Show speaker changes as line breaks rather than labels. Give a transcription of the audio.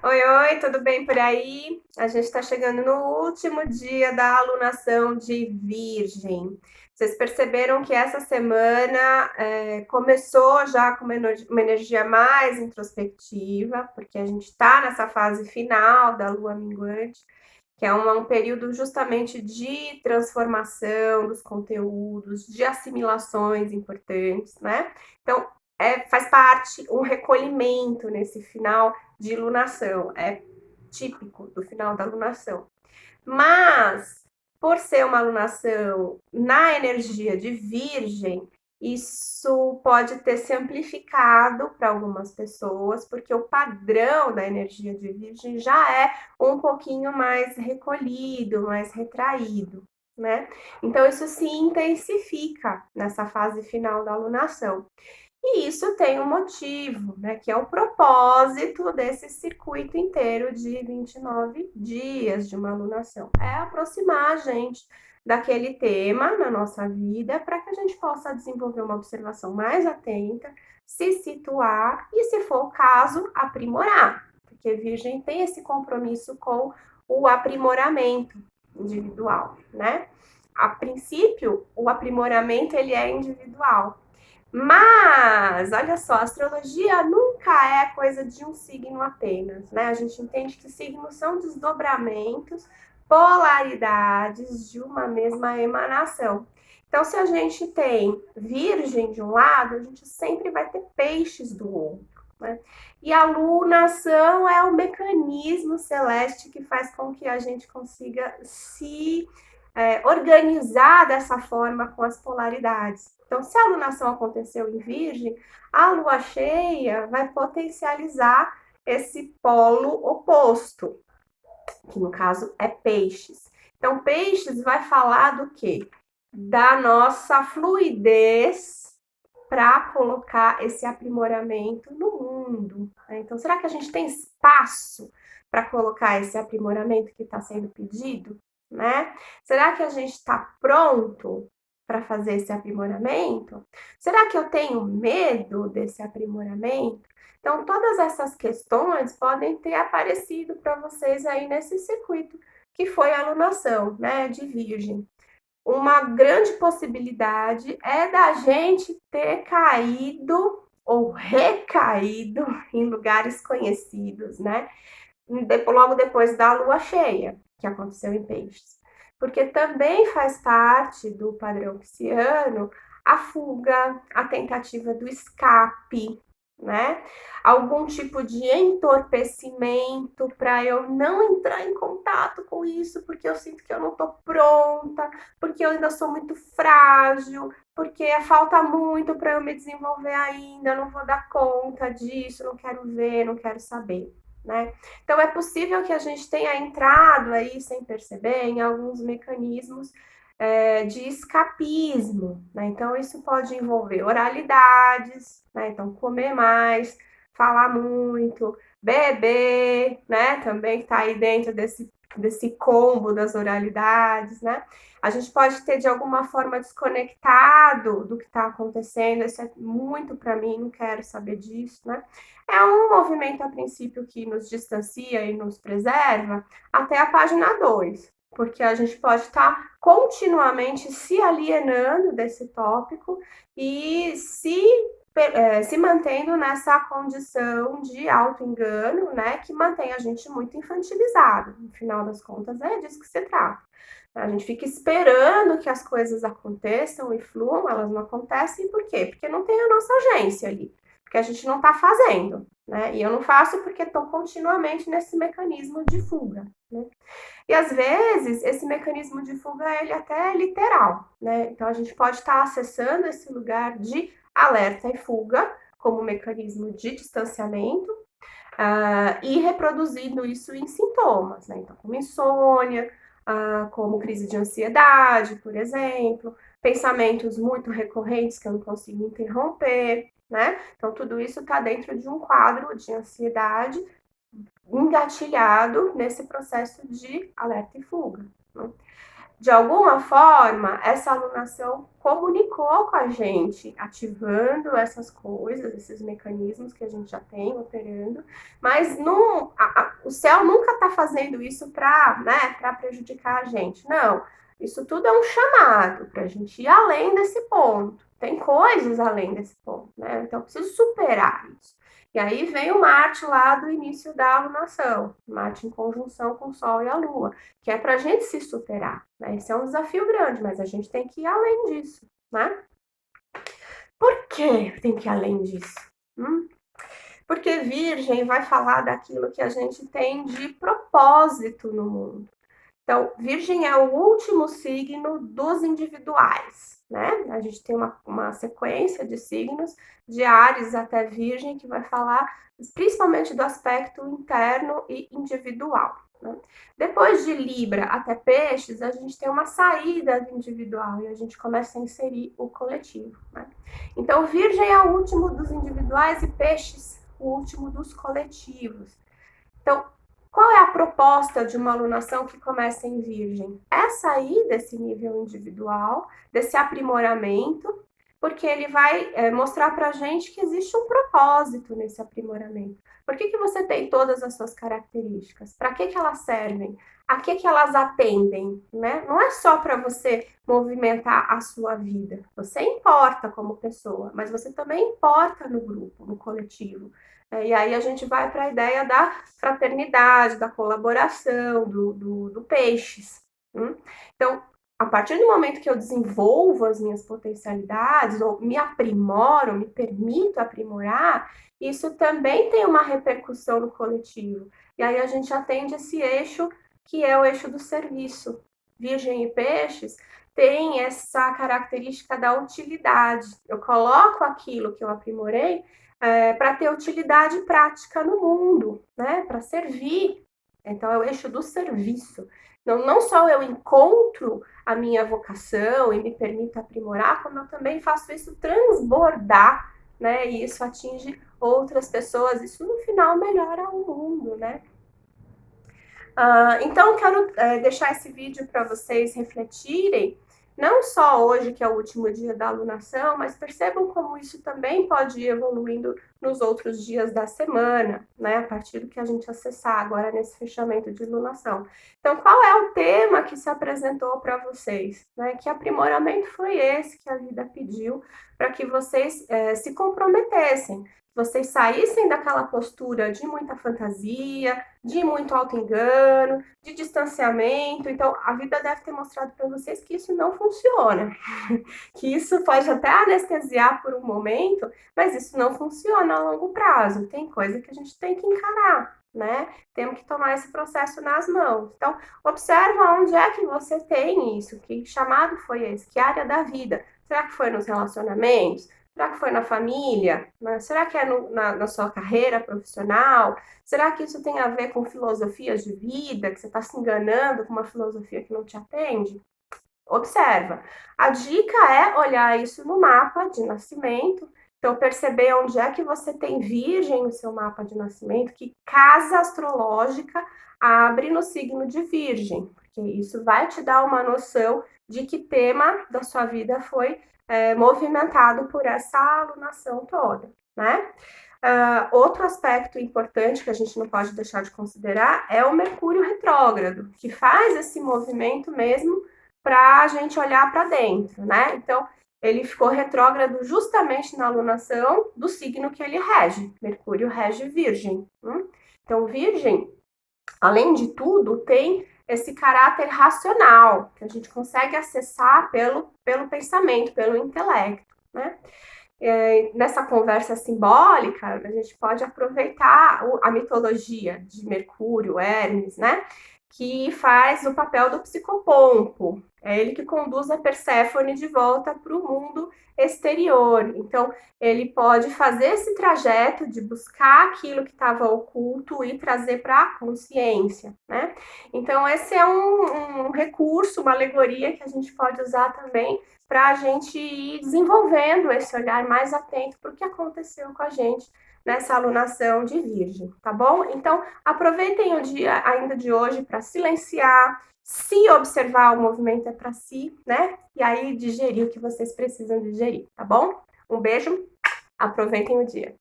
Oi, oi, tudo bem por aí? A gente está chegando no último dia da alunação de Virgem. Vocês perceberam que essa semana começou já com uma energia mais introspectiva, porque a gente está nessa fase final da lua minguante, que é um período justamente de transformação dos conteúdos, de assimilações importantes, né? Então, faz parte um recolhimento nesse final de lunação, é típico do final da lunação. Mas, por ser uma lunação na energia de Virgem, isso pode ter se amplificado para algumas pessoas, porque o padrão da energia de Virgem já é um pouquinho mais recolhido, mais retraído, né? Então, isso se intensifica nessa fase final da lunação. E isso tem um motivo, né, que é o propósito desse circuito inteiro de 29 dias de uma alunação. É aproximar a gente daquele tema na nossa vida para que a gente possa desenvolver uma observação mais atenta, se situar e, se for o caso, aprimorar. Porque Virgem tem esse compromisso com o aprimoramento individual, né? A princípio, o aprimoramento ele é individual, mas, olha só, a astrologia nunca é coisa de um signo apenas, né? A gente entende que signos são desdobramentos, polaridades de uma mesma emanação. Então, se a gente tem Virgem de um lado, a gente sempre vai ter Peixes do outro, né? E a lunação é o mecanismo celeste que faz com que a gente consiga se organizar dessa forma com as polaridades. Então, se a alunação aconteceu em Virgem, a lua cheia vai potencializar esse polo oposto, que no caso é Peixes. Então, Peixes vai falar do quê? Da nossa fluidez para colocar esse aprimoramento no mundo, né? Então, será que a gente tem espaço para colocar esse aprimoramento que está sendo pedido, né? Será que a gente está pronto para fazer esse aprimoramento? Será que eu tenho medo desse aprimoramento? Então, todas essas questões podem ter aparecido para vocês aí nesse circuito que foi a alunação, né, de Virgem. Uma grande possibilidade é da gente ter caído ou recaído em lugares conhecidos, né? Logo depois da lua cheia, que aconteceu em Peixes. Porque também faz parte do padrão pisciano a fuga, a tentativa do escape, né? Algum tipo de entorpecimento para eu não entrar em contato com isso, porque eu sinto que eu não estou pronta, porque eu ainda sou muito frágil, porque falta muito para eu me desenvolver ainda, eu não vou dar conta disso, não quero ver, não quero saber, né? Então é possível que a gente tenha entrado aí sem perceber em alguns mecanismos de escapismo, né? Então isso pode envolver oralidades, né? Então comer mais, falar muito, beber, né? Também está aí dentro desse combo das oralidades, né? A gente pode ter de alguma forma desconectado do que está acontecendo, isso é muito para mim, não quero saber disso, né? É um movimento a princípio que nos distancia e nos preserva até a página 2, porque a gente pode estar continuamente se alienando desse tópico e se mantendo nessa condição de auto-engano, né, que mantém a gente muito infantilizado. No final das contas, é disso que se trata. A gente fica esperando que as coisas aconteçam e fluam, elas não acontecem, por quê? Porque não tem a nossa agência ali, porque a gente não está fazendo, né? E eu não faço porque estou continuamente nesse mecanismo de fuga, né? E às vezes esse mecanismo de fuga ele até é literal, né? Então a gente pode estar acessando esse lugar de alerta e fuga como mecanismo de distanciamento e reproduzindo isso em sintomas, né? Então, como insônia, como crise de ansiedade, por exemplo, pensamentos muito recorrentes que eu não consigo interromper, né? Então, tudo isso está dentro de um quadro de ansiedade engatilhado nesse processo de alerta e fuga, né? de alguma forma, essa alunação comunicou com a gente, ativando essas coisas, esses mecanismos que a gente já tem operando, mas não, o céu nunca está fazendo isso para, né, para prejudicar a gente. Não, isso tudo é um chamado para a gente ir além desse ponto. Tem coisas além desse ponto, né? Então, eu preciso superar isso. E aí vem o Marte lá do início da alunação, Marte em conjunção com o Sol e a Lua, que é para a gente se superar, né? Esse é um desafio grande, mas a gente tem que ir além disso, né? Por que tem que ir além disso? Porque Virgem vai falar daquilo que a gente tem de propósito no mundo. Então, Virgem é o último signo dos individuais, né? A gente tem uma sequência de signos, de Áries até Virgem, que vai falar principalmente do aspecto interno e individual. Né? Depois de Libra até Peixes, a gente tem uma saída do individual e a gente começa a inserir o coletivo. Né? Então, Virgem é o último dos individuais e Peixes o último dos coletivos. Então, qual é a proposta de uma alunação que começa em Virgem? É sair desse nível individual, desse aprimoramento, porque ele vai mostrar para a gente que existe um propósito nesse aprimoramento. Por que você tem todas as suas características? Para que elas servem? A que elas atendem? Né? Não é só para você movimentar a sua vida. Você importa como pessoa, mas você também importa no grupo, no coletivo. E aí a gente vai para a ideia da fraternidade, da colaboração, do peixes. Então, a partir do momento que eu desenvolvo as minhas potencialidades, ou me aprimoro, me permito aprimorar, isso também tem uma repercussão no coletivo. E aí a gente atende esse eixo que é o eixo do serviço. Virgem e peixes tem essa característica da utilidade. Eu coloco aquilo que eu aprimorei para ter utilidade prática no mundo, né? Para servir. Então, é o eixo do serviço. Então, não só eu encontro a minha vocação e me permito aprimorar, como eu também faço isso transbordar, né? E isso atinge outras pessoas. Isso, no final, melhora o mundo, né? Então, quero deixar esse vídeo para vocês refletirem, não só hoje, que é o último dia da alunação, mas percebam como isso também pode ir evoluindo nos outros dias da semana, né? A partir do que a gente acessar agora nesse fechamento de alunação. Então, qual é o tema que se apresentou para vocês? Né? Que aprimoramento foi esse que a vida pediu para que vocês se comprometessem? Vocês saíssem daquela postura de muita fantasia, de muito auto-engano, de distanciamento. Então, a vida deve ter mostrado para vocês que isso não funciona. Que isso pode até anestesiar por um momento, mas isso não funciona a longo prazo. Tem coisa que a gente tem que encarar, né? Temos que tomar esse processo nas mãos. Então, observa onde é que você tem isso, que chamado foi esse, que área da vida. Será que foi nos relacionamentos? Será que foi na família? Será que é na sua carreira profissional? Será que isso tem a ver com filosofias de vida, que você está se enganando com uma filosofia que não te atende? Observa. A dica é olhar isso no mapa de nascimento, então perceber onde é que você tem virgem no seu mapa de nascimento, que casa astrológica abre no signo de virgem, porque isso vai te dar uma noção de que tema da sua vida foi movimentado por essa alunação toda, né? Outro aspecto importante que a gente não pode deixar de considerar é o Mercúrio retrógrado, que faz esse movimento mesmo para a gente olhar para dentro, né? Então, ele ficou retrógrado justamente na alunação do signo que ele rege. Mercúrio rege Virgem. Então, Virgem, além de tudo, tem esse caráter racional, que a gente consegue acessar pelo pensamento, pelo intelecto, né? Nessa conversa simbólica, a gente pode aproveitar a mitologia de Mercúrio, Hermes, né? Que faz o papel do psicopompo. É ele que conduz a Perséfone de volta para o mundo exterior. Então, ele pode fazer esse trajeto de buscar aquilo que estava oculto e trazer para a consciência, né? Então, esse é um recurso, uma alegoria que a gente pode usar também para a gente ir desenvolvendo esse olhar mais atento para o que aconteceu com a gente nessa alunação de Virgem, tá bom? Então, aproveitem o dia ainda de hoje para silenciar, se observar o movimento é para si, né? E aí digerir o que vocês precisam digerir, tá bom? Um beijo, aproveitem o dia.